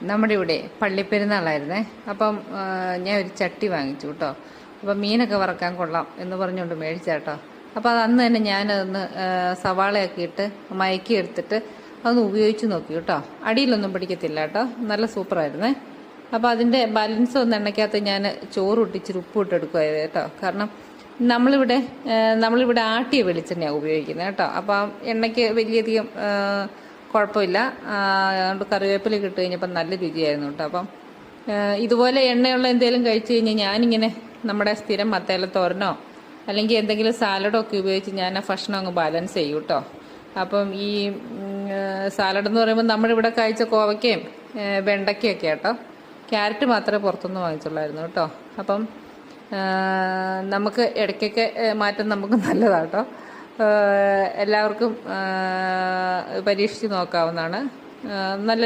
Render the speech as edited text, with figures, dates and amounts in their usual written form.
നമ്മുടെ ഇവിടെ പള്ളിപ്പെരുന്നാളായിരുന്നേ. അപ്പം ഞാൻ ഒരു ചട്ടി വാങ്ങിച്ചു കേട്ടോ. അപ്പം മീനൊക്കെ വറക്കാൻ കൊള്ളാം എന്ന് പറഞ്ഞുകൊണ്ട് മേടിച്ചാട്ടോ. അപ്പോൾ അത് അന്ന് തന്നെ ഞാനതൊന്ന് സവാളയൊക്കെ ഇട്ട് മയക്കി എടുത്തിട്ട് അതൊന്ന് ഉപയോഗിച്ച് നോക്കി കേട്ടോ. അടിയിലൊന്നും പിടിക്കത്തില്ല കേട്ടോ, നല്ല സൂപ്പറായിരുന്നേ. അപ്പോൾ അതിൻ്റെ ബാലൻസ് ഒന്ന് എണ്ണയ്ക്കകത്ത് ഞാൻ ചോറ് ഇട്ടിച്ചിരി ഉപ്പ് ഇട്ടെടുക്കുമായത് കേട്ടോ. കാരണം നമ്മളിവിടെ ആട്ടിയ വെളിച്ചെണ്ണയാണ് ഉപയോഗിക്കുന്നത് കേട്ടോ. അപ്പം എണ്ണയ്ക്ക് വലിയധികം കുഴപ്പമില്ല. അതുകൊണ്ട് കറിവേപ്പില ഇട്ട് കഴിഞ്ഞപ്പം നല്ല രുചിയായിരുന്നു കേട്ടോ. അപ്പം ഇതുപോലെ എണ്ണയുള്ള എന്തെങ്കിലും കഴിച്ചു കഴിഞ്ഞാൽ ഞാനിങ്ങനെ നമ്മുടെ സ്ഥിരം മത്തേലത്തോരനോ അല്ലെങ്കിൽ എന്തെങ്കിലും സാലഡോ ഒക്കെ ഉപയോഗിച്ച് ഞാൻ ആ ഭക്ഷണം അങ്ങ് ബാലൻസ് ചെയ്യും കേട്ടോ. അപ്പം ഈ സാലഡ് എന്ന് പറയുമ്പോൾ നമ്മളിവിടെ കഴിച്ച കോവയ്ക്കയും വെണ്ടയ്ക്കയൊക്കെ കേട്ടോ. ക്യാരറ്റ് മാത്രമേ പുറത്തുനിന്ന് വാങ്ങിച്ചുള്ളായിരുന്നു കേട്ടോ. അപ്പം നമുക്ക് ഇടയ്ക്കൊക്കെ മാറ്റം നമുക്ക് നല്ലതാണ് കേട്ടോ. എല്ലാവർക്കും പരീക്ഷിച്ച് നോക്കാവുന്നതാണ്. നല്ല